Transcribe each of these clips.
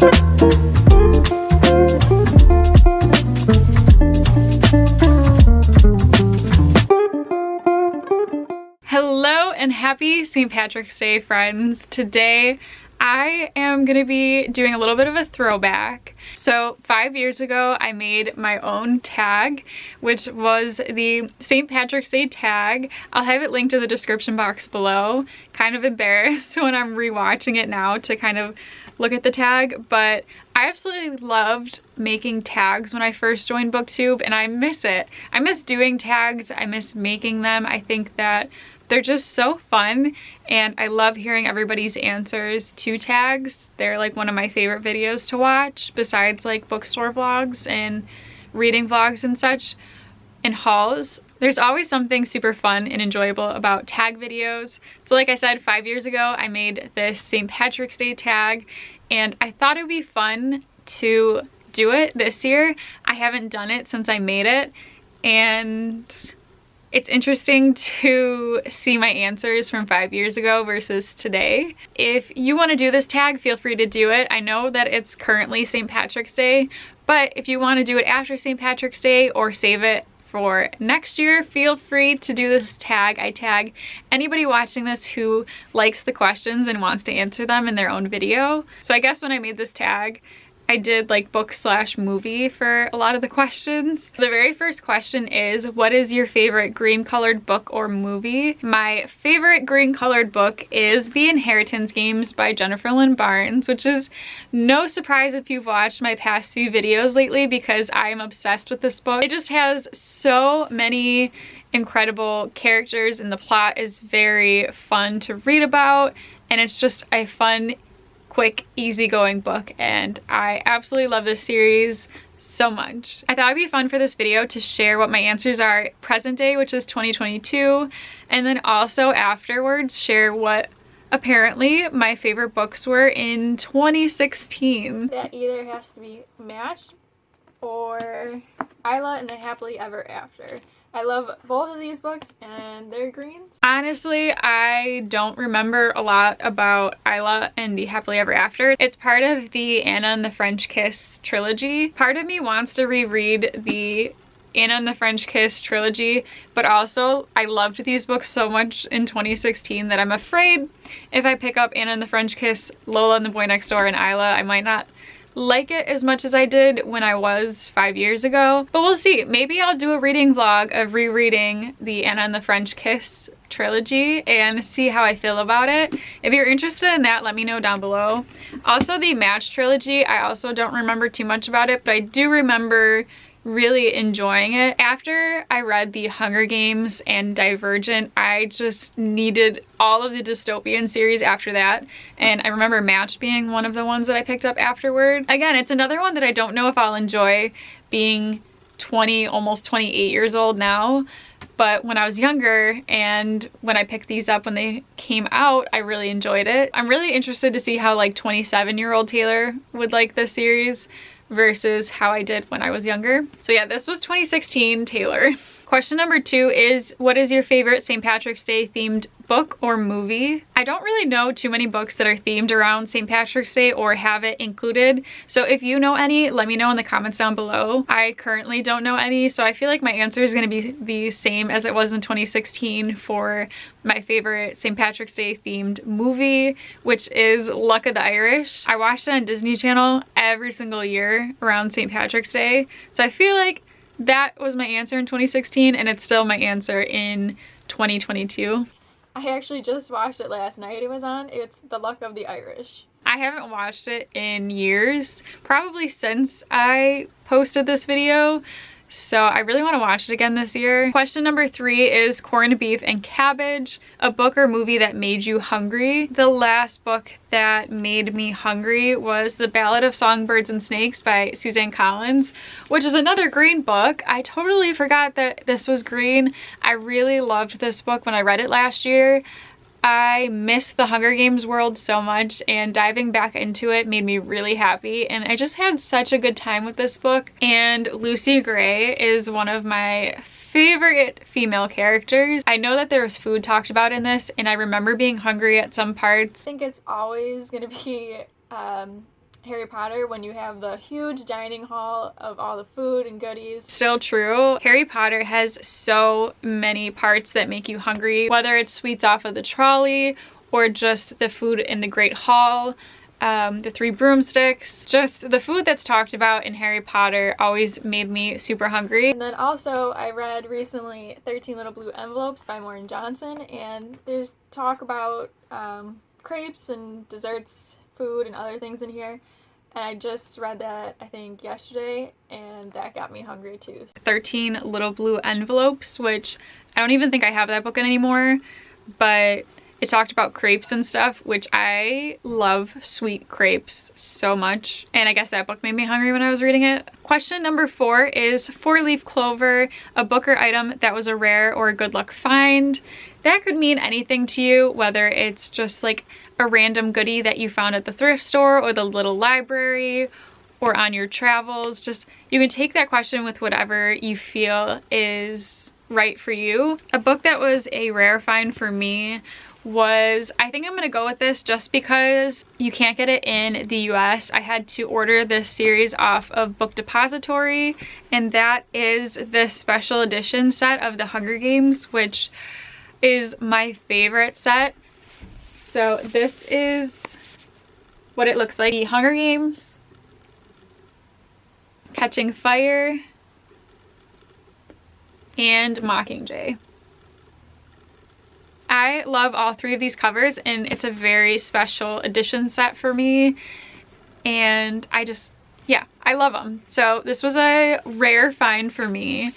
Hello and happy St. Patrick's Day, friends. Today I am going to be doing a little bit of a throwback. So 5 years ago I made my own tag, which was the St. Patrick's Day tag. I'll have it linked in the description box below. Kind of embarrassed when I'm rewatching it now to kind of look at the tag, but I absolutely loved making tags when I first joined BookTube, and I miss it. I miss doing tags, I miss making them. I think that they're just so fun, and I love hearing everybody's answers to tags. They're like one of my favorite videos to watch, besides like bookstore vlogs and reading vlogs and such, and hauls. There's always something super fun and enjoyable about tag videos. So like I said, 5 years ago, I made this St. Patrick's Day tag, and I thought it would be fun to do it this year. I haven't done it since I made it, and it's interesting to see my answers from 5 years ago versus today. If you want to do this tag, feel free to do it. I know that it's currently St. Patrick's Day, but if you want to do it after St. Patrick's Day or save it for next year, feel free to do this tag. I tag anybody watching this who likes the questions and wants to answer them in their own video. So I guess when I made this tag, I did like book/movie for a lot of the questions. The very first question is, what is your favorite green colored book or movie? My favorite green colored book is The Inheritance Games by Jennifer Lynn Barnes, which is no surprise if you've watched my past few videos lately, because I am obsessed with this book. It just has so many incredible characters, and the plot is very fun to read about, and it's just a fun, quick, easygoing book, and I absolutely love this series so much. I thought it'd be fun for this video to share what my answers are present day, which is 2022, and then also afterwards share what apparently my favorite books were in 2016. That either has to be matched or Isla and then Happily Ever After. I love both of these books, and they're greens. Honestly, I don't remember a lot about Isla and the Happily Ever After. It's part of the Anna and the French Kiss trilogy. Part of me wants to reread the Anna and the French Kiss trilogy, but also I loved these books so much in 2016 that I'm afraid if I pick up Anna and the French Kiss, Lola and the Boy Next Door, and Isla, I might not like it as much as I did when I was 5 years ago. But we'll see. Maybe I'll do a reading vlog of rereading the Anna and the French Kiss trilogy and see how I feel about it. If you're interested in that, let me know down below. Also, the Match trilogy, I also don't remember too much about it, but I do remember really enjoying it. After I read The Hunger Games and Divergent, I just needed all of the dystopian series after that, and I remember Match being one of the ones that I picked up afterward. Again, it's another one that I don't know if I'll enjoy being 20, almost 28 years old now, but when I was younger and when I picked these up when they came out, I really enjoyed it. I'm really interested to see how like 27-year-old Taylor would like this series versus how I did when I was younger. So yeah, this was 2016 Taylor. Question number 2 is, what is your favorite St. Patrick's Day themed book or movie? I don't really know too many books that are themed around St. Patrick's Day or have it included. So if you know any, let me know in the comments down below. I currently don't know any, so I feel like my answer is going to be the same as it was in 2016 for my favorite St. Patrick's Day themed movie, which is Luck of the Irish. I watched it on Disney Channel every single year around St. Patrick's Day, so I feel like that was my answer in 2016, and it's still my answer in 2022. I actually just watched it last night. It was on. It's The Luck of the Irish. I haven't watched it in years, probably since I posted this video. So I really want to watch it again this year. Question number 3 is corned beef and cabbage, a book or movie that made you hungry. The last book that made me hungry was The Ballad of Songbirds and Snakes by Suzanne Collins, which is another green book. I totally forgot that this was green. I really loved this book when I read it last year. I miss the Hunger Games world so much, and diving back into it made me really happy, and I just had such a good time with this book. And Lucy Gray is one of my favorite female characters. I know that there was food talked about in this, and I remember being hungry at some parts. I think it's always gonna be Harry Potter when you have the huge dining hall of all the food and goodies. Still true. Harry Potter has so many parts that make you hungry, whether it's sweets off of the trolley or just the food in the Great Hall. The Three Broomsticks, just the food that's talked about in Harry Potter always made me super hungry. And then also I read recently 13 Little Blue Envelopes by Morton Johnson, and there's talk about crepes and desserts, food and other things in here. And I just read that, I think, yesterday, and that got me hungry too. 13 Little Blue Envelopes, which I don't even think I have that book anymore, but it talked about crepes and stuff, which I love sweet crepes so much. And I guess that book made me hungry when I was reading it. Question number 4 is for Leaf Clover, a book or item that was a rare or a good luck find. That could mean anything to you, whether it's just like a random goodie that you found at the thrift store or the little library or on your travels. Just, you can take that question with whatever you feel is right for you. A book that was a rare find for me was, I think I'm gonna go with this just because you can't get it in the US. I had to order this series off of Book Depository, and that is this special edition set of the Hunger Games, which is my favorite set. So this is what it looks like. The Hunger Games, Catching Fire, and Mockingjay. I love all 3 of these covers, and it's a very special edition set for me, and I love them. So this was a rare find for me,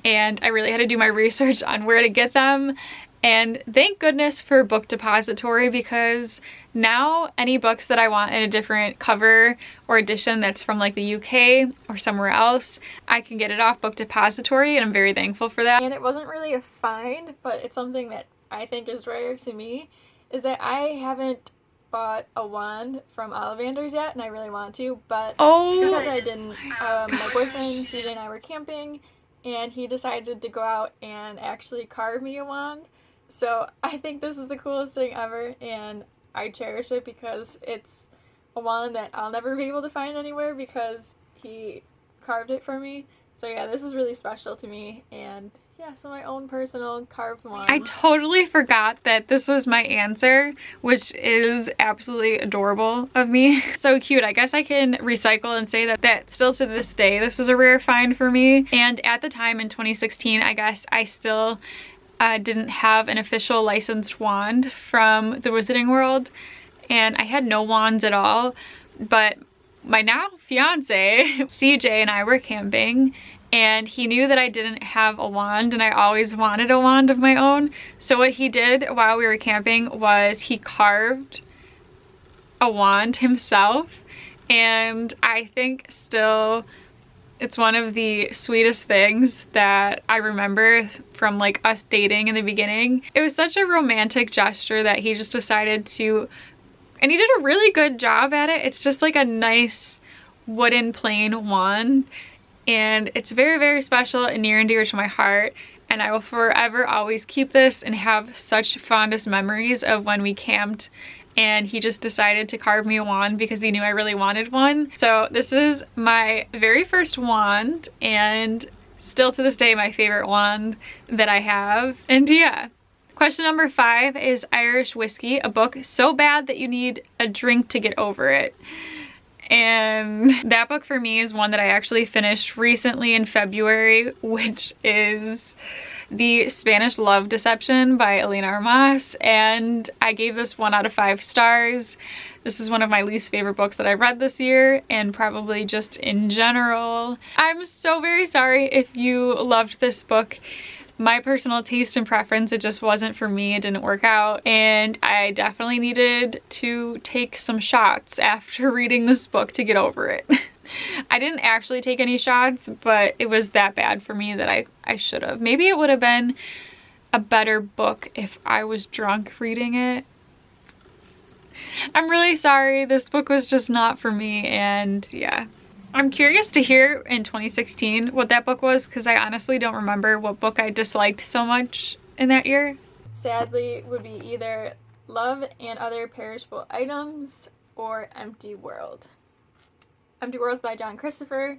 and I really had to do my research on where to get them. And thank goodness for Book Depository, because now any books that I want in a different cover or edition that's from like the UK or somewhere else, I can get it off Book Depository, and I'm very thankful for that. And it wasn't really a find, but it's something that I think is rare to me, is that I haven't bought a wand from Ollivander's yet, and I really want to, but because I didn't, my boyfriend CJ and I were camping, and he decided to go out and actually carve me a wand. So I think this is the coolest thing ever, and I cherish it because it's a wand that I'll never be able to find anywhere because he carved it for me. So yeah, this is really special to me, and yeah, so my own personal carved wand. I totally forgot that this was my answer, which is absolutely adorable of me. So cute. I guess I can recycle and say that still to this day, this is a rare find for me. And at the time in 2016, I guess I still didn't have an official licensed wand from the Wizarding World, and I had no wands at all. But my now fiance, CJ, and I were camping, and he knew that I didn't have a wand, and I always wanted a wand of my own. So what he did while we were camping was he carved a wand himself, and I think still it's one of the sweetest things that I remember from like us dating in the beginning. It was such a romantic gesture that he just decided to, and he did a really good job at it. It's just like a nice wooden plain wand, and it's very, very special and near and dear to my heart, and I will forever always keep this and have such fondest memories of when we camped and he just decided to carve me a wand because he knew I really wanted one. So this is my very first wand, and still to this day my favorite wand that I have. And yeah. Question number 5 is Irish Whiskey, a book so bad that you need a drink to get over it. And that book for me is one that I actually finished recently in February, which is The Spanish Love Deception by Elena Armas, and I gave this 1 out of 5 stars. This is one of my least favorite books that I read this year, and probably just in general. I'm so very sorry if you loved this book. My personal taste and preference, it just wasn't for me. It didn't work out, and I definitely needed to take some shots after reading this book to get over it. I didn't actually take any shots, but it was that bad for me that I should have. Maybe it would have been a better book if I was drunk reading it. I'm really sorry. This book was just not for me, and yeah. I'm curious to hear in 2016 what that book was, because I honestly don't remember what book I disliked so much in that year. Sadly, would be either Love and Other Perishable Items or Empty World. Empty Worlds by John Christopher,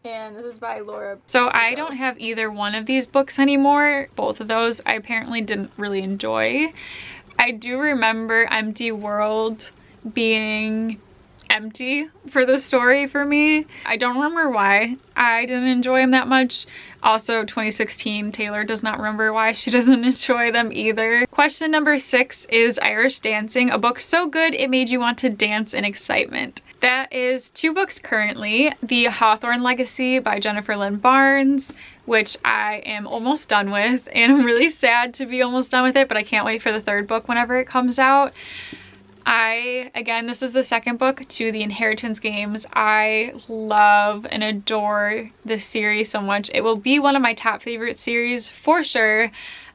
and this is by Laura. So I don't have either one of these books anymore. Both of those I apparently didn't really enjoy. I do remember Empty World being empty for the story for me. I don't remember why I didn't enjoy them that much. Also 2016, Taylor does not remember why she doesn't enjoy them either. Question number 6 is Irish Dancing, a book so good it made you want to dance in excitement. That is 2 books currently. The Hawthorne Legacy by Jennifer Lynn Barnes, which I am almost done with, and I'm really sad to be almost done with it, but I can't wait for the 3rd book whenever it comes out. Again, this is the 2nd book to the Inheritance Games. I love and adore this series so much. It will be one of my top favorite series for sure.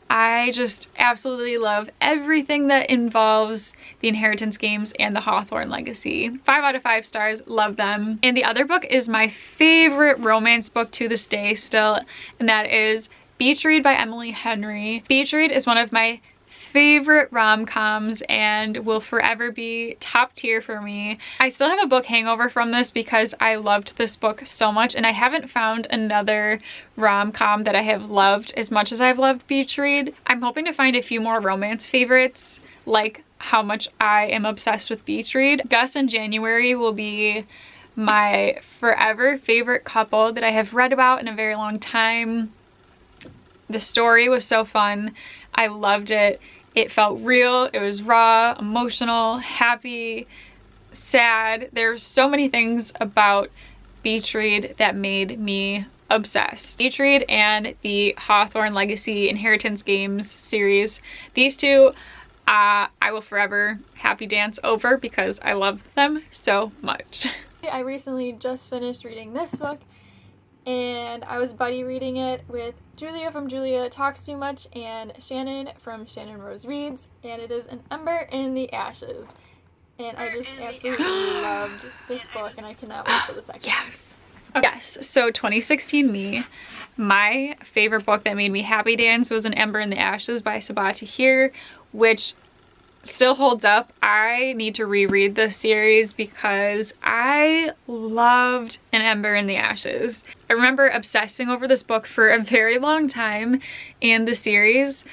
I just absolutely love everything that involves the Inheritance Games and the Hawthorne Legacy. 5 out of 5 stars, love them. And the other book is my favorite romance book to this day still, and that is Beach Read by Emily Henry. Beach Read is one of my favorite rom-coms and will forever be top tier for me. I still have a book hangover from this because I loved this book so much, and I haven't found another rom-com that I have loved as much as I've loved Beach Read. I'm hoping to find a few more romance favorites, like how much I am obsessed with Beach Read. Gus and January will be my forever favorite couple that I have read about in a very long time. The story was so fun. I loved it. It felt real, it was raw, emotional, happy, sad. There's so many things about Beach Read that made me obsessed. Beach Read and the Hawthorne Legacy Inheritance Games series, these two I will forever happy dance over because I love them so much. I recently just finished reading this book, and I was buddy reading it with Julia from Julia Talks Too Much and Shannon from Shannon Rose Reads, and it is An Ember in the Ashes. And I just absolutely loved this book, and I cannot wait for the second. Yes. Yes, so 2016 me, my favorite book that made me happy dance was An Ember in the Ashes by Sabaa Tahir, which still holds up. I need to reread this series because I loved An Ember in the Ashes. I remember obsessing over this book for a very long time and the series,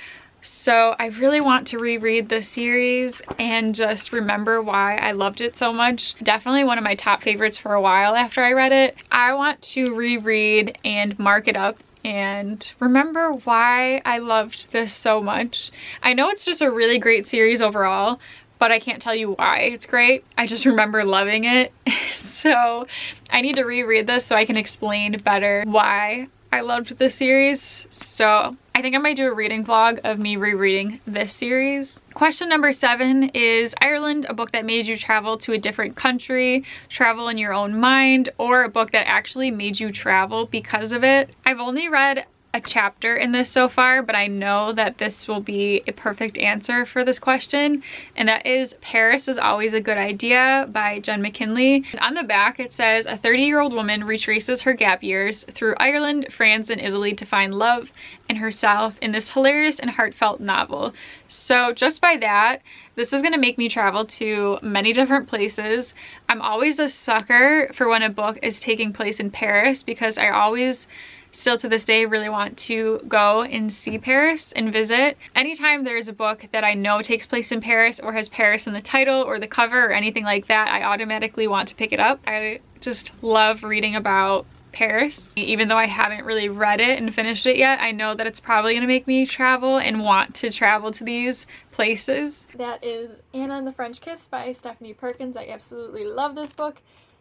so I really want to reread the series and just remember why I loved it so much. Definitely one of my top favorites for a while after I read it. I want to reread and mark it up and remember why I loved this so much. I know it's just a really great series overall, but I can't tell you why it's great. I just remember loving it. So I need to reread this so I can explain better why I loved this series. So I think I might do a reading vlog of me rereading this series. Question number 7 is Ireland, a book that made you travel to a different country, travel in your own mind, or a book that actually made you travel because of it. I've only read a chapter in this so far, but I know that this will be a perfect answer for this question, and that is Paris is Always a Good Idea by Jen McKinley. And on the back it says, a 30-year-old woman retraces her gap years through Ireland, France, and Italy to find love and herself in this hilarious and heartfelt novel. So just by that, this is going to make me travel to many different places. I'm always a sucker for when a book is taking place in Paris because I always still to this day really want to go and see Paris and visit. Anytime there's a book that I know takes place in Paris or has Paris in the title or the cover or anything like that, I automatically want to pick it up. I just love reading about Paris. Even though I haven't really read it and finished it yet, I know that it's probably going to make me travel and want to travel to these places. That is Anna and the French Kiss by Stephanie Perkins. I absolutely love this book.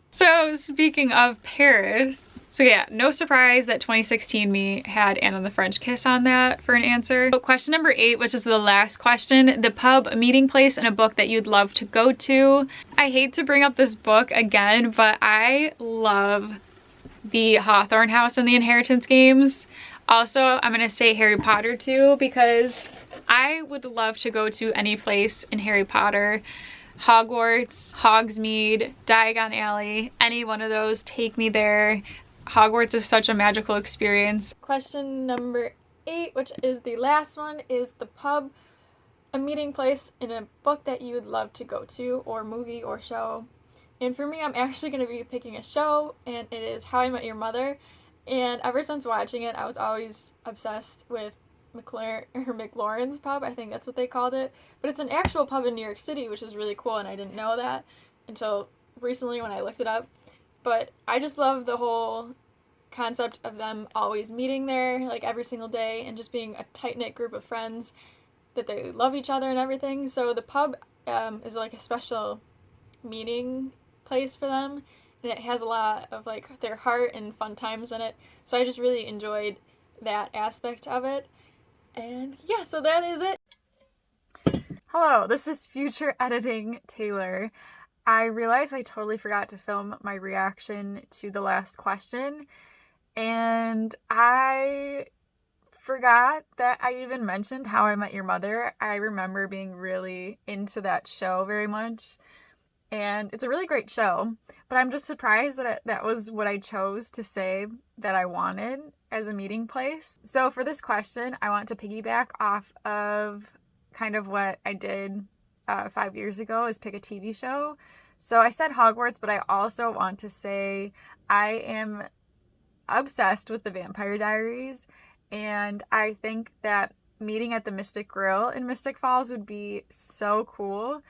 So speaking of Paris, so yeah, no surprise that 2016 me had Anna and the French Kiss on that for an answer. So question number 8, which is the last question, the pub, a meeting place, and a book that you'd love to go to. I hate to bring up this book again, but I love the Hawthorne House and the Inheritance Games. Also, I'm gonna say Harry Potter too, because I would love to go to any place in Harry Potter. Hogwarts, Hogsmeade, Diagon Alley, any one of those, take me there. Hogwarts is such a magical experience. Question number 8, which is the last one, is the pub, a meeting place, in a book that you would love to go to, or movie or show. And for me, I'm actually going to be picking a show, and it is How I Met Your Mother. And ever since watching it, I was always obsessed with McLaurin's pub. I think that's what they called it. But it's an actual pub in New York City, which is really cool, and I didn't know that until recently when I looked it up. But I just love the whole concept of them always meeting there, like every single day, and just being a tight-knit group of friends that they love each other and everything. So the pub is like a special meeting place for them, and it has a lot of like their heart and fun times in it. So I just really enjoyed that aspect of it. And yeah, so that is it. Hello, this is future editing Taylor. I realized I totally forgot to film my reaction to the last question, and I forgot that I even mentioned How I Met Your Mother. I remember being really into that show very much, and it's a really great show, but I'm just surprised that that was what I chose to say that I wanted as a meeting place. So for this question, I want to piggyback off of kind of what I did 5 years ago, is pick a TV show. So I said Hogwarts, but I also want to say I am obsessed with the Vampire Diaries, and I think that meeting at the Mystic Grill in Mystic Falls would be so cool.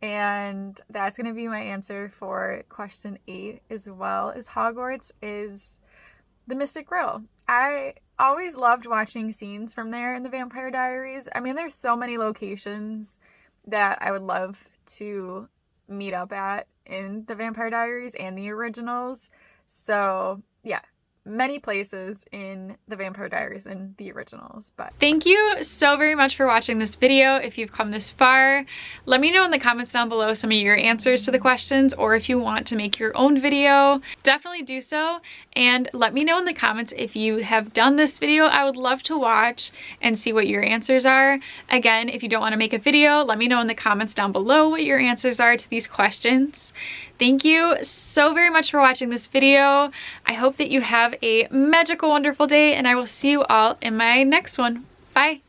And that's going to be my answer for question 8, as well as Hogwarts, is the Mystic Grill. I always loved watching scenes from there in the Vampire Diaries. I mean, there's so many locations that I would love to meet up at in the Vampire Diaries and the originals. So yeah, many places in the Vampire Diaries and the originals. But thank you so very much for watching this video. If you've come this far, let me know in the comments down below some of your answers to the questions, or if you want to make your own video, definitely do so. And let me know in the comments if you have done this video. I would love to watch and see what your answers are. Again, if you don't want to make a video, let me know in the comments down below what your answers are to these questions. Thank you so very much for watching this video. I hope that you have a magical, wonderful day, and I will see you all in my next one. Bye.